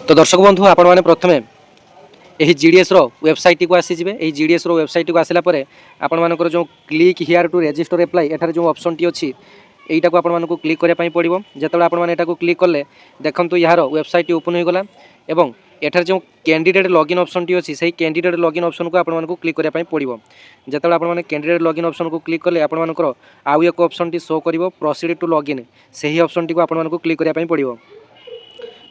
तो दर्शक बंधु आपण मैंने प्रथम यही जीडीएस वेबसाइट को आसीजे। यही जीडीएस वेबसाइट को आसला आपण मानकर जो click here to register apply एठार जो ऑप्शन टी अच्छी यहीटा को आपण क्लिक करने पड़ो। जो आपने क्लिक कले देखो यार वेबसाइट ओपन हो गला एवं एठार जो कैंडिडेट लॉगिन ऑप्शन टी अच्छी से कैंडिडेट लॉगिन ऑप्शन को आपण क्लिक करने पड़ो। जो आपने कैंडिडेट लॉगिन ऑप्शन को क्लिक कले आपण आउ एक ऑप्शन टी शो कर प्रोसीड टू लॉगिन से ही ऑप्शन टी को आपण क्लिक करने पड़ो।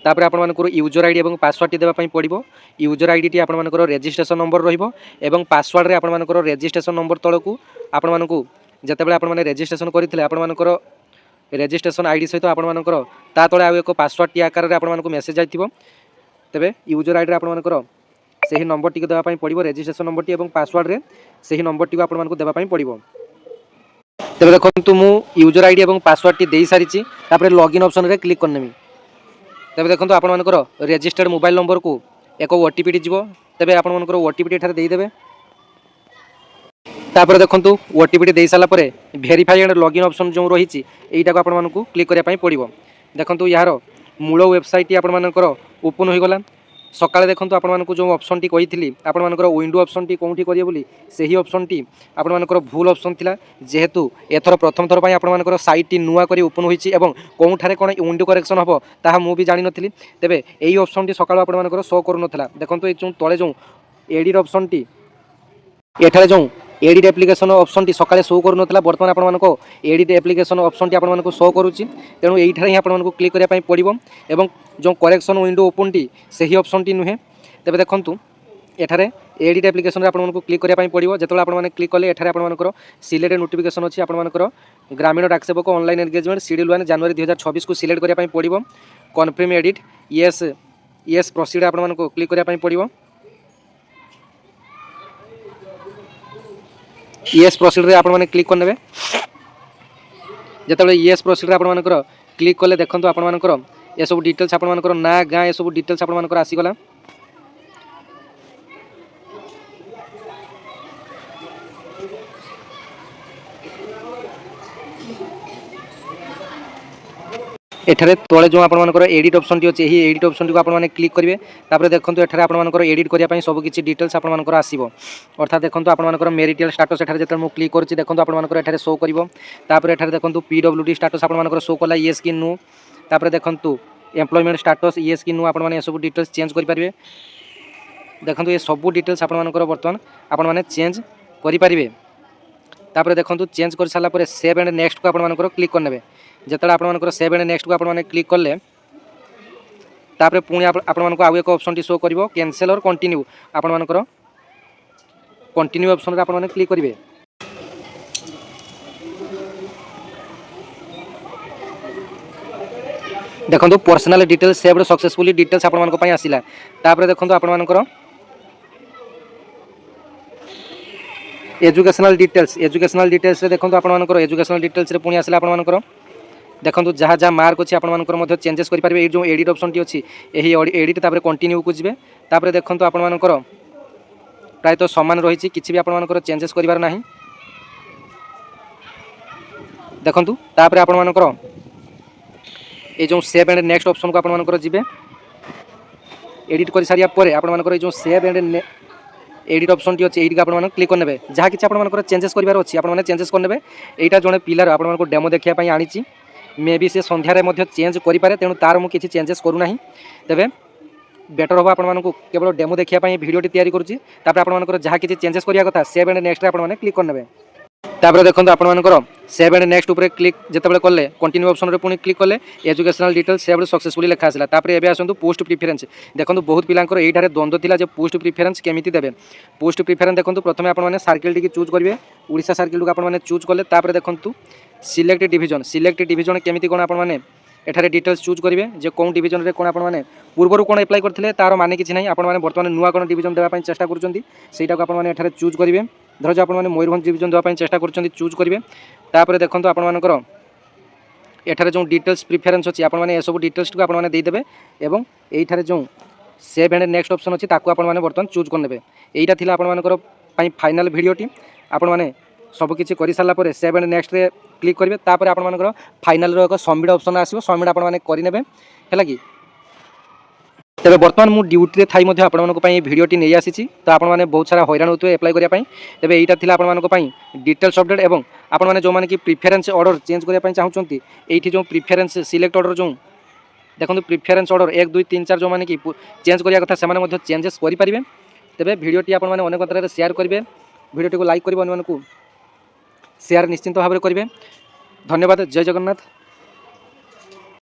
तापर आपनकर यूजर आईडी और पासवर्ड टी देवाई पड़ो। यूजर आईडी टी आपनकर रजिस्ट्रेशन नंबर रहिबो एवं पासवर्ड रे आपनकर रजिस्ट्रेशन नंबर तलकू आपनमानकू जेतेबेले आपन माने रजिस्ट्रेशन करथिले आपनकर रजिस्ट्रेशन आईडी सहित आपनकर ता तळे आउ एक पासवर्ड टी आकार रे आपनमानकू मेसेज आइथिबो। तबे यूजर आईडी रे आपनकर सही नंबर टी को देवाई पड़ो रजिस्ट्रेशन नंबर टी एवं पासवर्ड रे सही नंबर टी को आपनमानकू देवाई पड़ो। तबे देखंतु मु यूजर आईडी एवं पासवर्ड टी देई सारिछि तापर लॉगिन ऑप्शन रे क्लिक करनेमी। तबे देखो आपनकर रजिस्टर्ड मोबाइल नंबर को एक ओटीपी टी जीवो। तबे आपनकर ओटीपी टी एठारे देई देबे। तापर देखो ओटीपी टी देई साला परे वेरीफाई एंड लॉगिन ऑप्शन जो रही एटा को आपनमानकू क्लिक करिया पई पड़िबो। देखो यार मूल वेबसाइट टी आपनकर ओपन हो गला। सकाळे देखो आपनमानकू जो ऑप्शन टी कहिथिली आपनमानकर विंडो ऑप्शन टी कोउठी करिए बोली सही ऑप्शन टी आपनमानकर भूल ऑप्शन थिला। जेहेतु एथर प्रथम थर पई आपनमानकर साइट टी नुआ करी ओपन होईची एवं कोउठारे कोन विंडो करेक्शन हबो ताहा मु भी जानि नथिली। तेबे एई ऑप्शन टी सकाळ आपनमानकर शो करू नथिला। देखंतु ए जो तळे जो एडिट ऑप्शन टी एठारे जो एडिट एप्लिकेशन ऑप्शन टी सकाळे शो करू नथिला वर्तमान आपनमानको एडिट एप्लिकेशन ऑप्शन टी आपनमानको शो करूची। तेणु एइठारे ही आपनमानको क्लिक करिया पई पड़िबो एवं जो करेक्शन विंडो ओपन टी सही ऑप्शन टी नुहे। तेबे देखंतु एठारे एडिट एप्लिकेशन रे आपनमानको क्लिक करिया पई पड़िबो। जेतोला आपनमाने क्लिक कले एठारे आपनमानकर सिलेक्ट नोटिफिकेशन अछि आपनमानकर ग्रामीण डाक सेवक ऑनलाइन एंगेजमेंट शेड्यूल 1 जनवरी 2026 को सिलेक्ट करिया पई पड़िबो। कन्फर्म एडिट यस प्रोसीड आपनमानको क्लिक करिया पई पड़िबो। यस प्रोसीड रे आपन क्लिक करने जो यस प्रोसीड रे आपन क्लिक कले देखो आपन ये सब डिटेल्स आपन ना गाँ ये सब डिटेल्स आपन आसीगला। एठारे तले जो आपनकर एडिट ऑप्शन टी अछि एही एडिट ऑप्शन टी को आपन क्लिक करिवे। तापर देखंतु एठारे आपनकर एडिट करिया पई सब किछि डिटेल्स आपनकर आसीबो। अर्थात देखंतु आपनकर मेरिटल स्टेटस एठारे जेते मु क्लिक करछि देखंतु आपनकर एठारे शो करिवो। तापर एठारे देखंतु पीडब्ल्यूडी स्टेटस आपनकर शो कला येस कि नो। तापर देखंतु एम्प्लॉयमेंट स्टेटस येस कि नो आपन सब डिटेल्स चेंज करि परिवे। देखंतु ये सब डिटेल्स आपनकर वर्तमान आपन चेंज करि परिवे। तापर देखंतु चेंज कर साला परे सेव एंड नेक्स्ट को आपनकर क्लिक करनेबे। जेतले आपनकर सेव एंड नेक्स्ट को आपन क्लिक करले तापर पुणी आपन आउ एक ऑप्शन टी शो करिवो कैंसिल और कंटिन्यू आपनकर कंटिन्यू ऑप्शन रे आपन क्लिक करिवे। देखंतु personal details saved successfully details आपन पई आसिला। तापर देखंतु आपनकर एजुकेशनल डिटेल्स रे देखंतु आपनकर एजुकेशनल डिटेल्स रे पुणी आसिला आपनकर देखो जहाँ जहाँ मार्क अच्छी आपंकर चेंजेस करेंगे। ये जो एडिट ऑप्शन टी अच्छी यही एडिट तापर कंटिन्यू को जी। तापर देखो आपंकर प्रायत सामान रही किसी भी आपंकर चेंजेस करार ना। देखो तापर आपंकर ये जो सेव एंड नेक्स्ट ऑप्शन को आपंकर जी एडिट कर सारिया पर आपंकर जो save and edit option T अच्छी ये आप क्लिक करने जहाँ किसी आपंकर चेंजेस करार अच्छी आपने चेंजेस करने। यहाँ जड़े पिलार आपको डेमो देखापी आनी मे बी से संध्यारे मध्य चेंज करें तेणु तार मुझे किसी चेंजेस करूना। तेबे बेटर हम आपको केवल डेमो देखापी भिडियोटी तैयारी करुँची। आपंकर जहाँ किसी चेंजेस करिया कथा सेव एंड नेक्स्ट आपने क्लिक करने। तापर देखो आपंकर सेव एंड नेक्स्ट उपर क्लिक जितेबाला कले कंटिन्यू ऑप्शन रे पुणी क्लिक कले एजुकेशनल डिटेल्स सेव्ड सक्सेसफुली लिखा आसला। तापर एबे आसंतु पोस्ट प्रिफरेंस। देखो बहुत पिलांकर एठारे द्वंद्व थिला जे पोस्ट प्रिफरेंस केमिति देबे। पोस्ट प्रिफरेंस देखो प्रथमे आपन माने सर्किल टी चूज करिवे ओडिशा सर्किल को आपन माने चूज कले। तापर देखंतु सिलेक्ट डिवीजन केमिति कोन आपन माने एठारे डिटेल्स चूज करिवे जे कोन डिवीजन रे कोन आपन माने पूर्वरु कोन अप्लाई करथिले तार माने किछि नै। आपन माने वर्तमान नुवा कोन डिवीजन देबा पई चेष्टा करूचंती सेटा को आपन माने एठारे चूज करिवे। धर जो आपन माने मयूरभंज डिवीजन देबा पई चेष्टा करूचंती चूज करिवे। तापर देखंतु आपन मानकर एठारे जो डिटेल्स प्रिफरेंस अछि आपन माने ए सब डिटेल्स को आपन माने दे देबे एवं एठारे जो सेव एंड नेक्स्ट ऑप्शन अछि ताकू आपन माने वर्तमान चूज करनेबे। एटा थिला आपन मानकर पई फाइनल वीडियोटी आपन माने सब किछि करि साला परे सेव एंड नेक्स्ट रे क्लिक करिवे। तापर आपन मानकर फाइनल रो एक सबमिट ऑप्शन आसीबो सबमिट आपन माने करि नेबे हैला कि। तेरे बर्तमान मु ड्यूटी थाई मध्य आपण मानक पई वीडियोटी नै आसीची तो आपण माने बहुत सारा हैरान होतु अप्लाई करिया पई तेबे एटा थिला आपण मानक पई डिटेल्स अपडेट एवं आपण माने जो माने कि प्रिफरेंस ऑर्डर चेंज करिया पई चाहुचंती एठी जो प्रिफरेंस सिलेक्ट ऑर्डर जो देखो प्रिफरेंस ऑर्डर 1 2 3 4 जो माने कि चेंज करिया कथा से माने मध्य चेंजेस करि परिबे तेबे वीडियोटी आपण माने अनेक तरह शेयर करिवे वीडियोटी को लाइक करिवे अन्य मानकु शेयर निश्चिंत भाव में करिवे धन्यवाद जय जगन्नाथ।